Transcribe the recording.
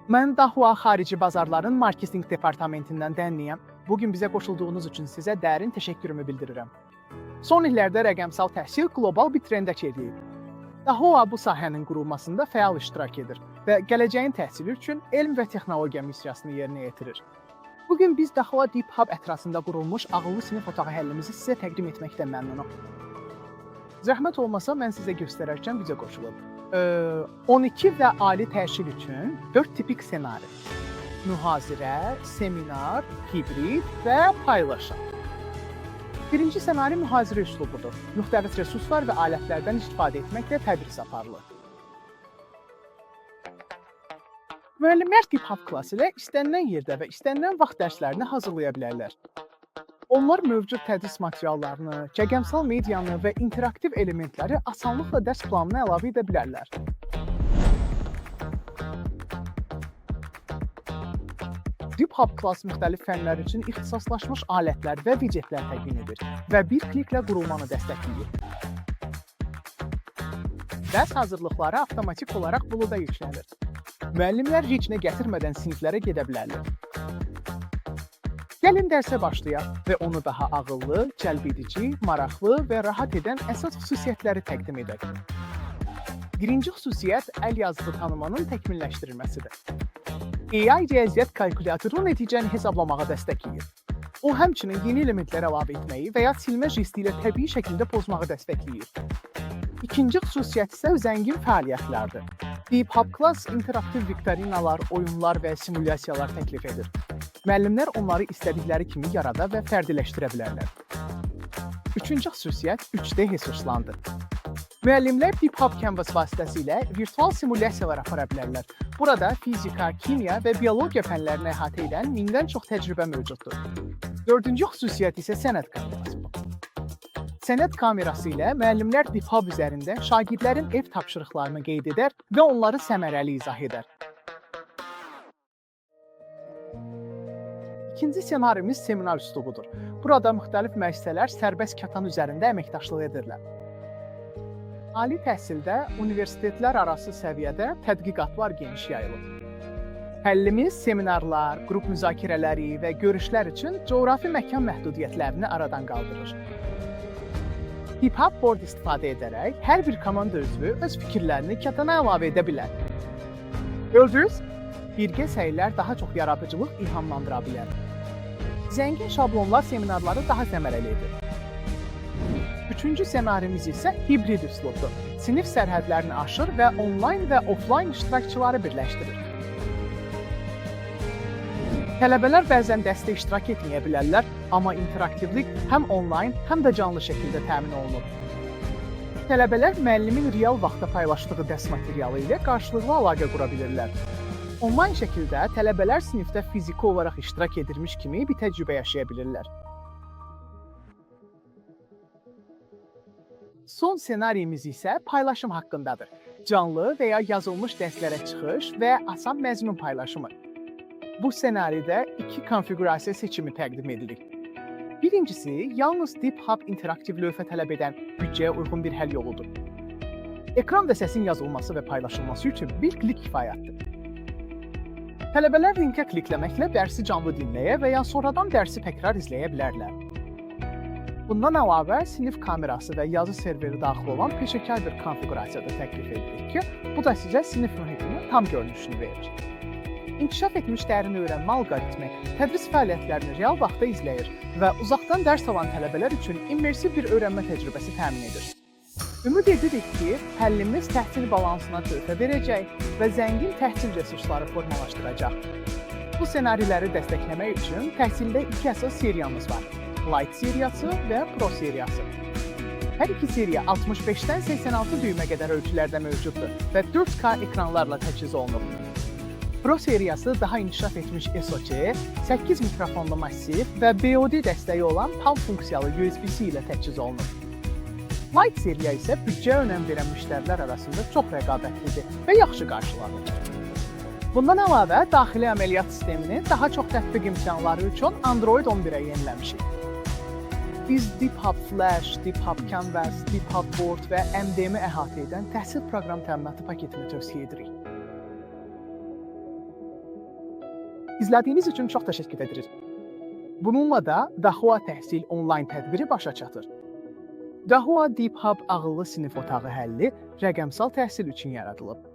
Mən Dahua xarici bazarların marketinq departamentindən Dənliyəm. Bugün bizə qoşulduğunuz üçün sizə dərin təşəkkürümü bildirirəm. Son illərdə rəqəmsal təhsil qlobal bir trendə çevrilib. Dahua bu sahənin qurulmasında fəal iştirak edir və gələcəyin təhsili üçün elm və texnologiya missiyasını yerinə yetirir. Bugün biz Dahua Deep Hub ətrafında qurulmuş ağıllı sinif otağı həllimizi sizə təqdim etməkdən məmnunuq. Zəhmət olmasa mən sizə göstərərkən bizə qoşulub. 12 və ali təhsil üçün 4 tipik ssenari. Mühazirə, seminar, hibrid və paylaşım. Birinci ssenari mühazirə üslubudur. Müxtəlif resurslar və alətlərdən istifadə etməklə tədris aparılır. Müəllimlər Deep Hub klassı ilə istənilən yerdə və istənilən vaxt dərslərini hazırlaya bilərlər. Onlar mövcud tədris materiallarını, rəqəmsal medianı və interaktiv elementləri asanlıqla dərs planına əlavə edə bilərlər. Deep Hub klass müxtəlif fənlər üçün ixtisaslaşmış alətlər və widgetlər təqdim edir və bir kliklə qurulmanı dəstəkləyir. Dərs hazırlıqları avtomatik olaraq buluda yüklənir. Müəllimlər heç nə gətirmədən siniflərə gedə bilərlər. Gəlin dərsə başlayaq və onu daha ağıllı, cəlbedici, maraqlı və rahat edən əsas xüsusiyyətləri təqdim edək. Birinci xüsusiyyət əl yazığı tanımanın təkmilləşdirilməsidir. AI riyaziyyat kalkulyatoru nəticəni hesablamağa dəstəkləyir. O, həmçinin yeni elementlər əlavə etməyi və ya silmə jesti ilə təbii şəkildə pozmağı dəstəkləyir. İkinci xüsusiyyət isə zəngin fəaliyyətlərdir. Deep Hub Class interaktiv viktorinalar, oyunlar və simulyasiyalar təklif edir. Müəllimlər onları istədikləri kimi yarada və fərdiləşdirə bilərlər. Üçüncü xüsusiyyət 3D resurslandır. Müəllimlər Deep Hub Canvas vasitəsilə virtual simulyasiyalar apara bilərlər. Burada fizika, kimya və biologiya fənlərini əhatə edən 1000-dən çox təcrübə mövcuddur. Dördüncü xüsusiyyət isə sənəd kamerası. Sənəd kamerası ilə müəllimlər Deep Hub üzərində şagirdlərin ev tapşırıqlarını qeyd edər və onları səmərəli izah edər. İkinci ssenarimiz seminar üslubudur. Burada müxtəlif müəssisələr sərbəst katan üzərində əməkdaşlıq edirlər. Ali təhsildə universitetlər arası səviyyədə tədqiqatlar geniş yayılıb. Həllimiz seminarlar, qrup müzakirələri və görüşlər üçün coğrafi məkan məhdudiyyətlərini aradan qaldırır. Deep Hub board istifadə edərək hər bir komanda üzvü öz fikirlərini katana əlavə edə bilər. Gördünüz? Birgə səylər daha çox yaradıcılıq ilhamlandıra bilər. Zəngin şablonlar seminarları daha səmərəli edir. Üçüncü ssenarimiz isə hibrid üslubdur. Sinif sərhədlərini aşır və onlayn və offlayn iştirakçıları birləşdirir. Tələbələr bəzən dərsdə iştirak etməyə bilərlər, amma interaktivlik həm onlayn, həm də canlı şəkildə təmin olunur. Tələbələr müəllimin real vaxtda paylaşdığı dərs materialı ilə qarşılıqlı əlaqə qura bilirlər. Onlayn şəkildə tələbələr sinifdə fiziki olaraq iştirak edirmiş kimi bir təcrübə yaşaya bilirlər. Son ssenarimiz isə paylaşım haqqındadır. Canlı və ya yazılmış dərslərə çıxış və asan məzmun paylaşımı. Bu ssenaridə iki konfiqurasiya seçimi təqdim edilir. Birincisi, yalnız Deep Hub interaktiv lövhə tələb edən büdcəyə uyğun bir həll yoludur. Ekran və səsin yazılması və paylaşılması üçün bir klik kifayətdir. Tələbələr linkə klikləməklə dərsi canlı dinləyə və ya sonradan dərsi təkrar izləyə bilərlər. Bundan əlavə, sinif kamerası və yazı serveri daxil olan peşəkar bir konfiqurasiyada təklif edilir ki, bu da sizə sinif mühitinin tam görünüşünü verir. İnkişaf etmiş dərin öyrənmə alqoritmi tədris fəaliyyətlərini real vaxtda izləyir və uzaqdan dərs alan tələbələr üçün immersiv bir öyrənmə təcrübəsi təmin edir. Ümid edirik ki, həllimiz təhsil balansına töhfə verəcək və zəngin təhsil resursları formalaşdıracaq. Bu ssenariləri dəstəkləmək üçün təhsildə iki əsas seriyamız var. Light seriyası və Pro seriyası. Hər iki seriya 65-dən 86 düymə qədər ölçülərdə mövcuddur və 4K ekranlarla təchiz olunur. Pro seriyası daha inkişaf etmiş SOC, 8 mikrofonlu massiv və BOD dəstəyi olan tam funksiyalı USB-C ilə təchiz olunur. Light seriya isə büdcəyə önəm verən müştərilər arasında çox rəqabətlidir və yaxşı qarşılanır. Bundan əlavə, daxili əməliyyat sistemini daha çox tətbiq imkanları üçün Android 11-ə yeniləmişik. Biz Deep Hub Flash, Deep Hub Canvas, Deep Hub Board və MDM-i əhatə edən təhsil proqram təminatı paketini tövsiyə edirik. İzlədiyiniz üçün çox təşəkkür edirik. Bununla da Dahua Təhsil onlayn tədbiri başa çatır. Dahua Deep Hub ağıllı sinif otağı həlli rəqəmsal təhsil üçün yaradılıb.